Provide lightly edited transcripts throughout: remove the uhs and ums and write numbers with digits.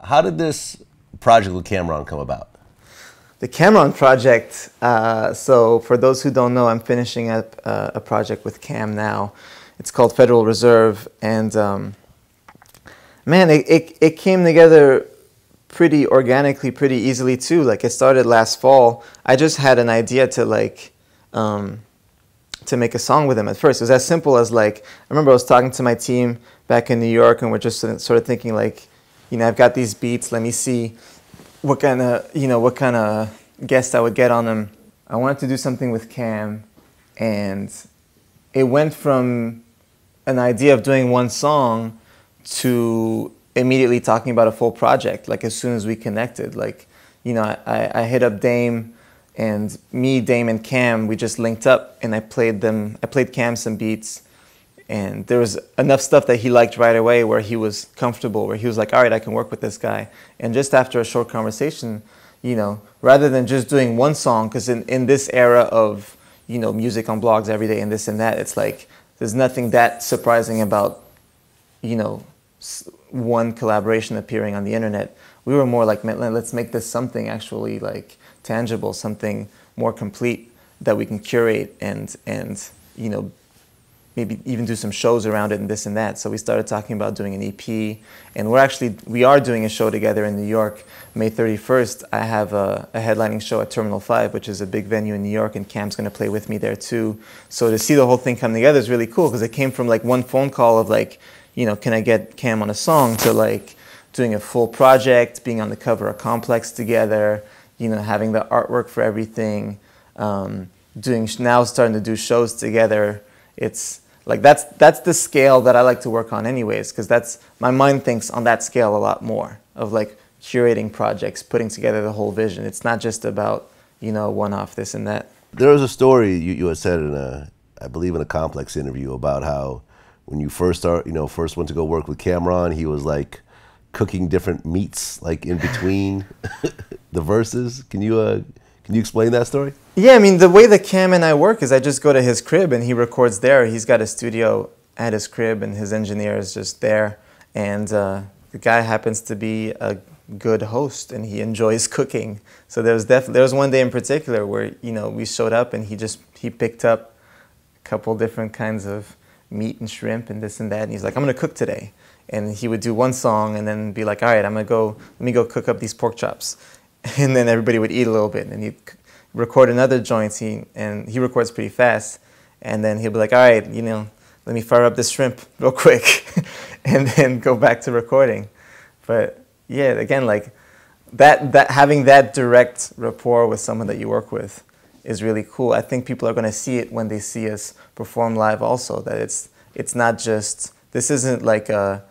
How did this project with Cameron come about? The Cameron project, so for those who don't know, I'm finishing up a project with Cam now. It's called Federal Reserve, and man, it came together pretty organically, pretty easily too. Like, it started last fall. I just had an idea to to make a song with him at first. It was as simple as, like, I remember I was talking to my team back in New York, and we're just sort of thinking, like, you know, I've got these beats, let me see what kind of guest I would get on them. I wanted to do something with Cam, and it went from an idea of doing one song to immediately talking about a full project, like, as soon as we connected. Like, you know, I hit up Dame, and me, Dame, and Cam, we just linked up, and I played Cam some beats, and there was enough stuff that he liked right away where he was comfortable, where he was like, all right, I can work with this guy. And just after a short conversation, you know, rather than just doing one song, because in this era of, you know, music on blogs every day and this and that, it's like, there's nothing that surprising about, you know, one collaboration appearing on the internet. We were more like, let's make this something actually, like, tangible, something more complete that we can curate and you know, maybe even do some shows around it and this and that. So we started talking about doing an EP, and we are doing a show together in New York. May 31st, I have a headlining show at Terminal 5, which is a big venue in New York, and Cam's going to play with me there too. So to see the whole thing come together is really cool, because it came from, like, one phone call of, like, you know, can I get Cam on a song, to, like, doing a full project, being on the cover of Complex together, you know, having the artwork for everything, now starting to do shows together. It's like, that's the scale that I like to work on anyways, because my mind thinks on that scale a lot more, of, like, curating projects, putting together the whole vision. It's not just about, you know, one-off this and that. There was a story you had said I believe in a Complex interview, about how when you first went to go work with Cameron, he was, like, cooking different meats, like, in between the verses. Can you explain that story? Yeah, I mean, the way that Cam and I work is I just go to his crib and he records there. He's got a studio at his crib, and his engineer is just there. And the guy happens to be a good host, and he enjoys cooking. So there was one day in particular where, you know, we showed up, and he picked up a couple different kinds of meat and shrimp and this and that, and he's like, I'm gonna cook today. And he would do one song and then be like, all right, let me go cook up these pork chops. And then everybody would eat a little bit, and he'd record another joint, and he records pretty fast. And then he'll be like, all right, you know, let me fire up this shrimp real quick, and then go back to recording. But yeah, again, like, that having that direct rapport with someone that you work with is really cool. I think people are going to see it when they see us perform live also, that it's not just, this isn't like a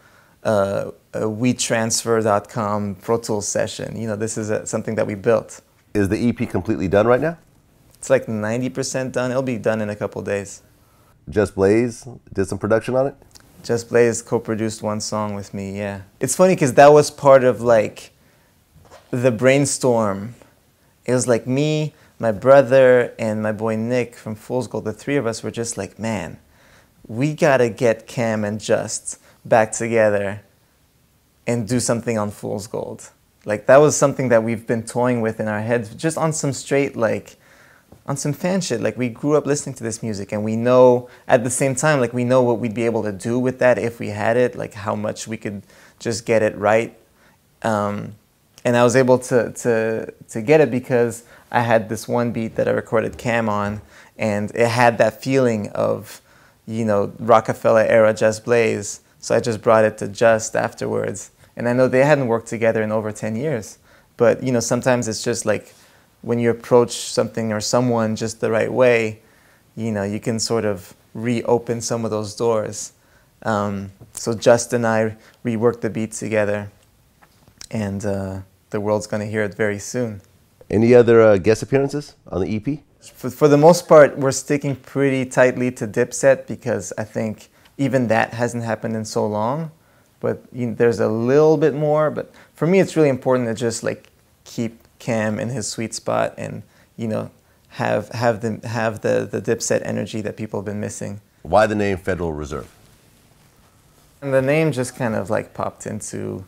WeTransfer.com Pro Tools session. You know, this is something that we built. Is the EP completely done right now? It's like 90% done. It'll be done in a couple days. Just Blaze did some production on it? Just Blaze co-produced one song with me, yeah. It's funny because that was part of, like, the brainstorm. It was like me, my brother, and my boy Nick from Fool's Gold. The three of us were just like, man, we gotta get Cam and Just back together and do something on Fool's Gold. Like, that was something that we've been toying with in our heads, just on some straight, like, on some fan shit. Like, we grew up listening to this music, and we know, at the same time, like, we know what we'd be able to do with that if we had it, like, how much we could just get it right. And I was able to get it because I had this one beat that I recorded Cam on, and it had that feeling of, you know, Roc-A-Fella era Just Blaze. So I just brought it to Just afterwards. And I know they hadn't worked together in over 10 years. But, you know, sometimes it's just like, when you approach something or someone just the right way, you know, you can sort of reopen some of those doors. So Just and I reworked the beat together, and the world's going to hear it very soon. Any other guest appearances on the EP? For the most part, we're sticking pretty tightly to Dipset, because I think even that hasn't happened in so long. But you know, there's a little bit more. But for me, it's really important to just, like, keep Cam in his sweet spot, and, you know, have the Dipset energy that people have been missing. Why the name Federal Reserve? And the name just kind of, like, popped into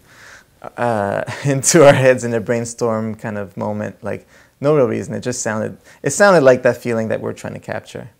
into our heads in a brainstorm kind of moment. Like no real reason. It sounded like that feeling that we're trying to capture.